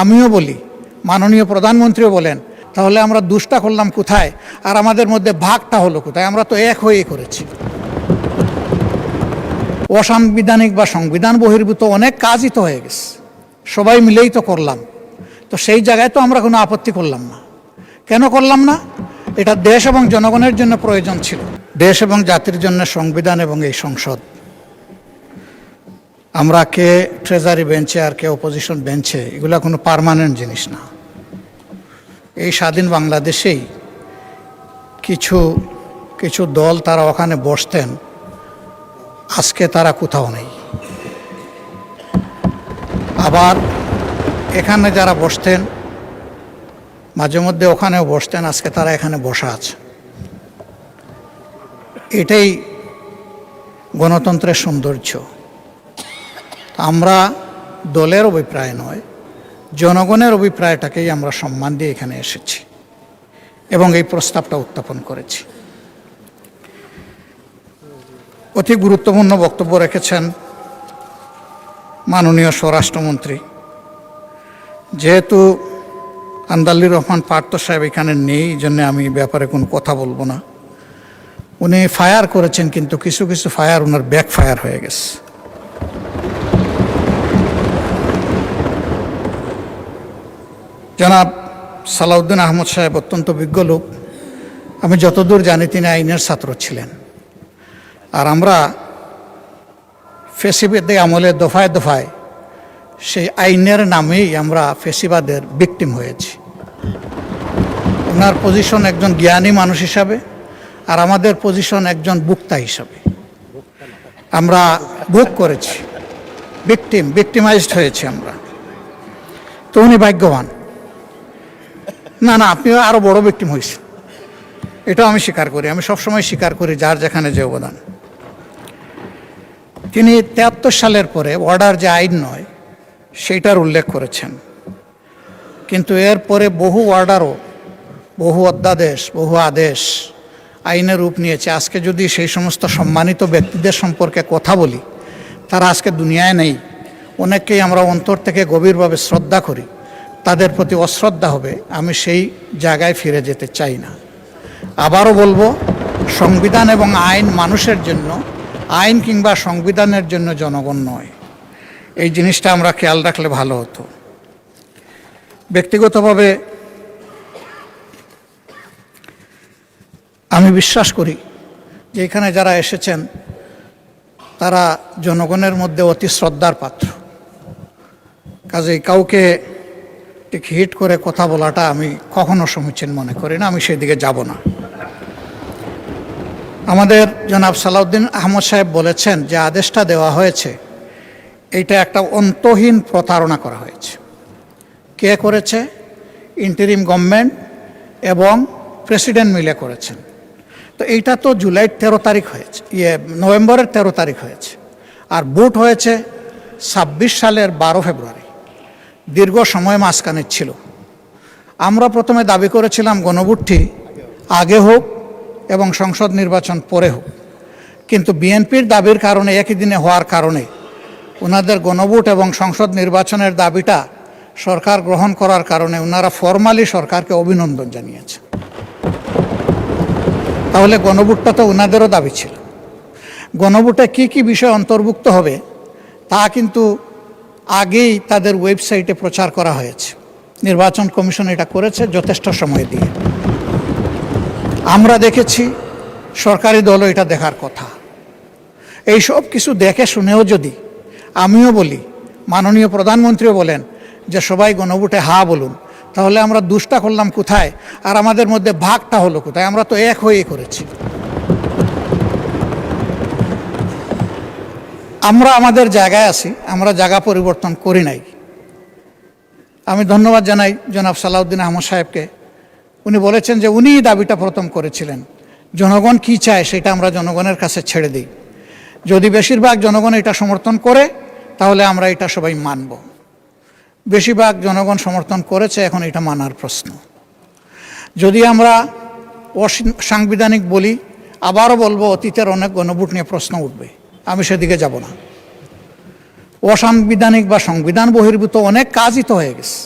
আমিও বলি, মাননীয় প্রধানমন্ত্রীও বলেন, তাহলে আমরা দুষ্টা করলাম কোথায় আর আমাদের মধ্যে ভাগটা হলো কোথায়? আমরা তো এক হয়েই করেছি। অসাংবিধানিক বা সংবিধান বহির্ভূত অনেক কাজই তো হয়ে গেছে, সবাই মিলেই তো করলাম। তো সেই জায়গায় তো আমরা কোনো আপত্তি করলাম না। কেন করলাম না? এটা দেশ এবং জনগণের জন্য প্রয়োজন ছিল। দেশ এবং জাতির জন্য সংবিধান এবং এই সংসদ, আমরা কে ট্রেজারি বেঞ্চে আর কে অপোজিশন বেঞ্চে, এগুলো কোনো পার্মানেন্ট জিনিস না। এই স্বাধীন বাংলাদেশেই কিছু কিছু দল তারা ওখানে বসতেন, আজকে তারা কোথাও নেই। আবার এখানে যারা বসতেন, মাঝে মধ্যে ওখানেও বসতেন, আজকে তারা এখানে বসা আছে। এটাই গণতন্ত্রের সৌন্দর্য। আমরা দলের অভিপ্রায় নয়, জনগণের অভিপ্রায়টাকেই আমরা সম্মান দিয়ে এখানে এসেছি এবং এই প্রস্তাবটা উত্থাপন করেছি। অতি গুরুত্বপূর্ণ বক্তব্য রেখেছেন মাননীয় স্বরাষ্ট্রমন্ত্রী। যেহেতু আন্দালির রহমান পার্থ সাহেব এখানে নেই, এই জন্য আমি ব্যাপারে কোনো কথা বলবো না। উনি ফায়ার করেছেন, কিন্তু কিছু কিছু ফায়ার ওনার ব্যাক ফায়ার হয়ে গেছে। জনাব সালাউদ্দিন আহমদ সাহেব অত্যন্ত বিজ্ঞ লোক। আমি যতদূর জানি তিনি আইনের ছাত্র ছিলেন। আর আমরা ফেসিবাদের আমলে দফায় দফায় সেই আইনের নামেই আমরা ফেসিবাদের ভিকটিম হয়েছি। ওনার পজিশন একজন জ্ঞানী মানুষ হিসাবে, আর আমাদের পজিশন একজন বুক্তা হিসাবে। আমরা ভোগ করেছি, ভিকটিমাইজড হয়েছি আমরা। তো উনি ভাগ্যবান। না, আপনিও আরও বড় ভিকটিম হয়েছেন, এটাও আমি স্বীকার করি। আমি সবসময় স্বীকার করি যার যেখানে যে অবদান। তিনি ৭৩ সালের পরে অর্ডার যে আইন নয় সেইটার উল্লেখ করেছেন, কিন্তু এরপরে বহু অর্ডারও, বহু অধ্যাদেশ, বহু আদেশ আইনের রূপ নিয়েছে। আজকে যদি সেই সমস্ত সম্মানিত ব্যক্তিদের সম্পর্কে কথা বলি, তারা আজকে দুনিয়ায় নেই। অনেককেই আমরা অন্তর থেকে গভীরভাবে শ্রদ্ধা করি, তাদের প্রতি অশ্রদ্ধা হবে। আমি সেই জায়গায় ফিরে যেতে চাই না। আবারও বলবো, সংবিধান এবং আইন মানুষের জন্য, আইন কিংবা সংবিধানের জন্য জনগণ নয়। এই জিনিসটা আমরা খেয়াল রাখলে ভালো হতো। ব্যক্তিগতভাবে আমি বিশ্বাস করি যে এখানে যারা এসেছেন তারা জনগণের মধ্যে অতি শ্রদ্ধার পাত্র। কাজেই কাউকে ঠিক হিট করে কথা বলাটা আমি কখনো সমীচীন মনে করি না। আমি সেদিকে যাব না। আমাদের জনাব সালাউদ্দিন আহমদ সাহেব বলেছেন যে আদেশটা দেওয়া হয়েছে, এইটা একটা অন্তহীন প্রতারণা করা হয়েছে। কে করেছে? ইন্টারিম গভর্নমেন্ট এবং প্রেসিডেন্ট মিলে করেছেন। তো এইটা তো জুলাইয়ের 13 তারিখ হয়েছে, নভেম্বরের 13 তারিখ হয়েছে, আর ভোট হয়েছে 26 সালের 12 ফেব্রুয়ারি। দীর্ঘ সময় মাঝখানে ছিল। আমরা প্রথমে দাবি করেছিলাম গণভোটটি আগে হোক এবং সংসদ নির্বাচন পরে হোক, কিন্তু বিএনপির দাবির কারণে, একই দিনে হওয়ার কারণে ওনাদের গণভোট এবং সংসদ নির্বাচনের দাবিটা সরকার গ্রহণ করার কারণে ওনারা ফরমালি সরকারকে অভিনন্দন জানিয়েছে। তাহলে গণভোটটা তো ওনাদেরও দাবি ছিল। গণভোটে কী কী বিষয় অন্তর্ভুক্ত হবে তা কিন্তু আগেই তাদের ওয়েবসাইটে প্রচার করা হয়েছে। নির্বাচন কমিশন এটা করেছে যথেষ্ট সময় দিয়ে। আমরা দেখেছি, সরকারি দলও এটা দেখার কথা। এই সব কিছু দেখে শুনেও যদি আমিও বলি, মাননীয় প্রধানমন্ত্রীও বলেন যে সবাই গণভোটে হা বলুন, তাহলে আমরা দুষ্টা করলাম কোথায় আর আমাদের মধ্যে ভাগটা হলো কোথায়? আমরা তো এক হয়েই করেছি। আমরা আমাদের জায়গায় আছি, আমরা জায়গা পরিবর্তন করি নাই। আমি ধন্যবাদ জানাই জনাব সালাউদ্দিন আহমদ সাহেবকে। উনি বলেছেন যে উনিই দাবিটা প্রথম করেছিলেন। জনগণ কি চায় সেটা আমরা জনগণের কাছে ছেড়ে দিই। যদি বেশিরভাগ জনগণ এটা সমর্থন করে তাহলে আমরা এটা সবাই মানব। বেশিরভাগ জনগণ সমর্থন করেছে, এখন এটা মানার প্রশ্ন। যদি আমরা অসাংবিধানিক বলি, আবারও বলবো অতীতের অনেক গণভোট নিয়ে প্রশ্ন উঠবে, আমি সেদিকে যাব না। অসাংবিধানিক বা সংবিধান বহির্ভূত অনেক কাজই তো হয়ে গেছে,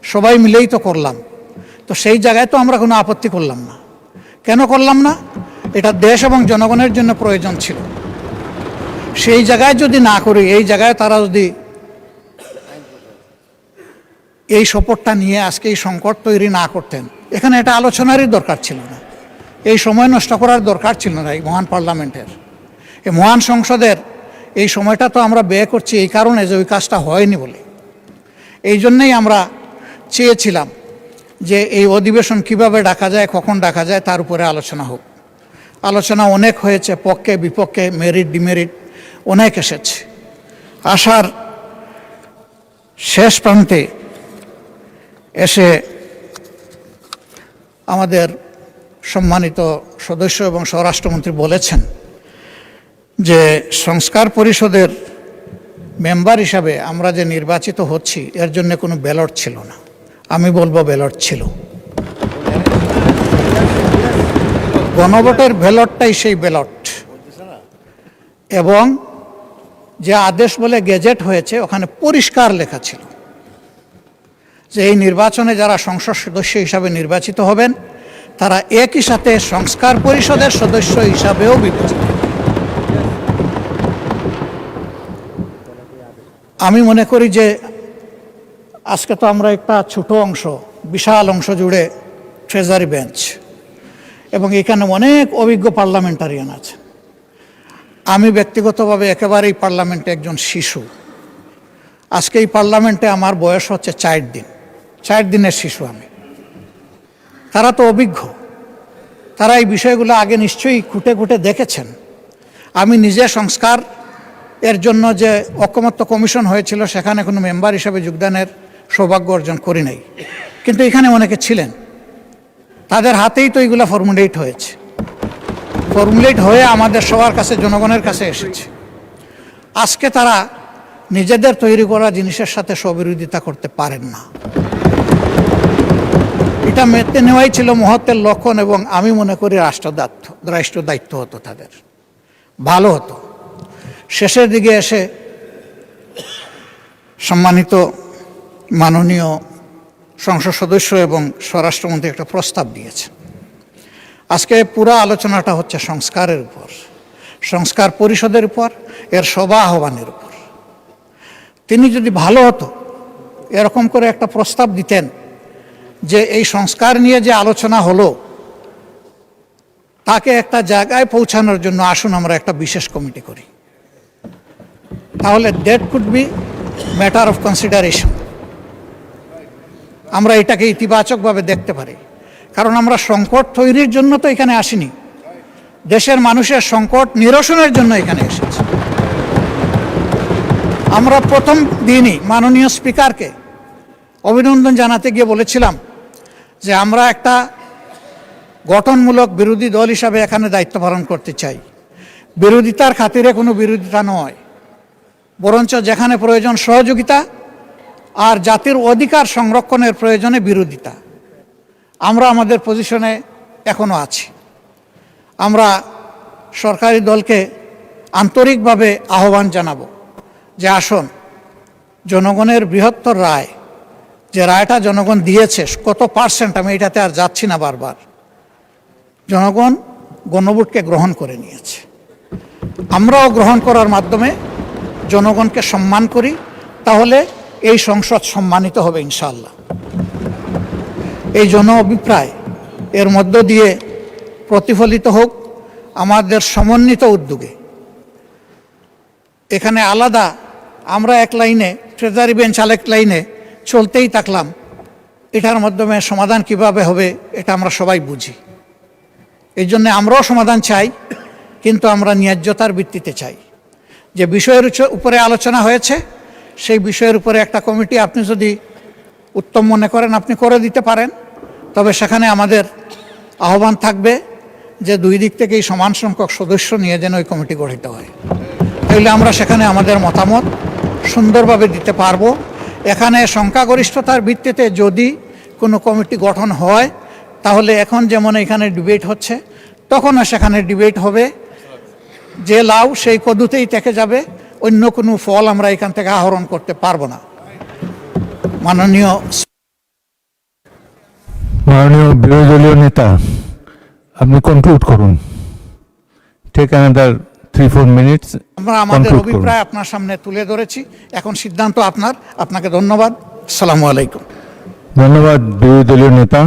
সবাই মিলেই তো করলাম, তো সেই জায়গায় তো আমরা কোনো আপত্তি করলাম না। কেন করলাম না? এটা দেশ এবং জনগণের জন্য প্রয়োজন ছিল। সেই জায়গায় যদি না করি, এই জায়গায় তারা যদি এই সপোর্টটা নিয়ে আজকে এই সংকট তৈরি না করতেন, এখানে এটা আলোচনারই দরকার ছিল না, এই সময় নষ্ট করার দরকার ছিল না। এই মহান পার্লামেন্টের, এই মহান সংসদের এই সময়টা তো আমরা ব্যয় করছি এই কারণে যে ওই কাজটা হয়নি বলে। এই জন্যেই আমরা চেয়েছিলাম যে এই অধিবেশন কিভাবে ডাকা যায়, কখন ডাকা যায়, তার উপরে আলোচনা হোক। আলোচনা অনেক হয়েছে, পক্ষে বিপক্ষে, মেরিট ডিমেরিট অনেক এসেছে। আসার শেষ প্রান্তে এসে আমাদের সম্মানিত সদস্য এবং স্বরাষ্ট্রমন্ত্রী বলেছেন যে সংস্কার পরিষদের মেম্বার হিসাবে আমরা যে নির্বাচিত হচ্ছি এর জন্য কোনো ব্যালট ছিল না। আমি বলবো ব্যালট ছিল। গণভোটের ব্যালটটাই সেই ব্যালট, এবং যে আদেশ বলে গেজেট হয়েছে ওখানে পরিষ্কার লেখা ছিল যে এই নির্বাচনে যারা সংসদ সদস্য হিসাবে নির্বাচিত হবেন তারা একই সাথে সংস্কার পরিষদের সদস্য হিসাবেও বিবেচিত। আমি মনে করি যে আজকে তো আমরা একটা ছোট অংশ, বিশাল অংশ জুড়ে ট্রেজারি বেঞ্চ, এবং এখানে অনেক অভিজ্ঞ পার্লামেন্টারিয়ান আছে। আমি ব্যক্তিগতভাবে একেবারেই পার্লামেন্টে একজন শিশু। আজকে এই পার্লামেন্টে আমার বয়স হচ্ছে 4 দিন, 4 দিনের শিশু আমি। তারা তো অভিজ্ঞ, তারা এই বিষয়গুলো আগে নিশ্চয়ই খুঁটে খুঁটে দেখেছেন। আমি নিজে সংস্কার এর জন্য যে ঐকমত্য কমিশন হয়েছিল সেখানে কোনো মেম্বার হিসেবে যোগদানের সৌভাগ্য অর্জন করি নাই, কিন্তু এখানে অনেকে ছিলেন, তাদের হাতেই তো এইগুলো ফর্মুলেট হয়েছে, ফর্মুলেট হয়ে আমাদের সবার কাছে, জনগণের কাছে এসেছে। আজকে তারা নিজেদের তৈরি করা জিনিসের সাথে স্ববিরোধিতা করতে পারেন না। এটা মেনে নেওয়াই ছিল মহত্বের লক্ষণ, এবং আমি মনে করি রাষ্ট্র দায়িত্ব হতো তাদের, ভালো হতো। শেষের দিকে এসে সম্মানিত মাননীয় সংসদ সদস্য এবং স্বরাষ্ট্রমন্ত্রী একটা প্রস্তাব দিয়েছেন। আজকে পুরো আলোচনাটা হচ্ছে সংস্কারের উপর, সংস্কার পরিষদের উপর, এর সভা আহ্বানের উপর। তিনি যদি ভালো হতো এরকম করে একটা প্রস্তাব দিতেন যে এই সংস্কার নিয়ে যে আলোচনা হলো তাকে একটা জায়গায় পৌঁছানোর জন্য আসুন আমরা একটা বিশেষ কমিটি করি, তাহলে that could be matter of consideration. আমরা এটাকে ইতিবাচকভাবে দেখতে পারি, কারণ আমরা সংকট তৈরির জন্য তো এখানে আসিনি, দেশের মানুষের সংকট নিরসনের জন্য এখানে এসেছি। আমরা প্রথম দিনই মাননীয় স্পিকারকে অভিনন্দন জানাতে গিয়ে বলেছিলাম যে আমরা একটা গঠনমূলক বিরোধী দল হিসাবে এখানে দায়িত্ব পালন করতে চাই। বিরোধিতার খাতিরে কোনো বিরোধিতা নয়, বরঞ্চ যেখানে প্রয়োজন সহযোগিতা আর জাতির অধিকার সংরক্ষণের প্রয়োজনে বিরোধিতা। আমরা আমাদের পজিশনে এখনও আছি। আমরা সরকারি দলকে আন্তরিকভাবে আহ্বান জানাবো যে আসুন, জনগণের বৃহত্তর রায়, যে রায়টা জনগণ দিয়েছে, কত পার্সেন্ট আমি এটাতে আর যাচ্ছি না বারবার, জনগণ গণভোটকে গ্রহণ করে নিয়েছে। আমরাও গ্রহণ করার মাধ্যমে জনগণকে সম্মান করি, তাহলে এই সংসদ সম্মানিত হবে ইনশাআল্লাহ। এই জন অভিপ্রায় এর মধ্য দিয়ে প্রতিফলিত হোক আমাদের সমন্বিত উদ্যোগে। এখানে আলাদা আমরা এক লাইনে, ট্রেজারি বেঞ্চ আরেক লাইনে চলতেই থাকলাম, এটার মাধ্যমে সমাধান কিভাবে হবে এটা আমরা সবাই বুঝি। এই জন্যে আমরাও সমাধান চাই, কিন্তু আমরা ন্যায্যতার ভিত্তিতে চাই। যে বিষয়ের উপরে আলোচনা হয়েছে সেই বিষয়ের উপরে একটা কমিটি আপনি যদি উত্তম মনে করেন আপনি করে দিতে পারেন, তবে সেখানে আমাদের আহ্বান থাকবে যে দুই দিক থেকেই সমান সংখ্যক সদস্য নিয়ে যেন ওই কমিটি গঠিত হয়। তাহলে আমরা সেখানে আমাদের মতামত সুন্দরভাবে দিতে পারবো। এখানে সংখ্যাগরিষ্ঠতার ভিত্তিতে যদি কোনো কমিটি গঠন হয়, তাহলে এখন যেমন এখানে ডিবেট হচ্ছে, তখনও সেখানে ডিবেট হবে। যে লাউ সেই কদুতেই থেকে যাবে, অন্য কোনো ফল আমরা এখান থেকে আহরণ করতে পারবো না। মাননীয় মাননীয় বিরোধী দলীয় নেতা, আপনি কনক্লুড করুন। Take another 3-4 minutes. আমরা আমাদের অভিপ্রায় আপনার সামনে তুলে ধরেছি, এখন সিদ্ধান্ত আপনার। আপনাকে ধন্যবাদ। আসসালামু আলাইকুম। ধন্যবাদ বিরোধী দলীয় নেতা।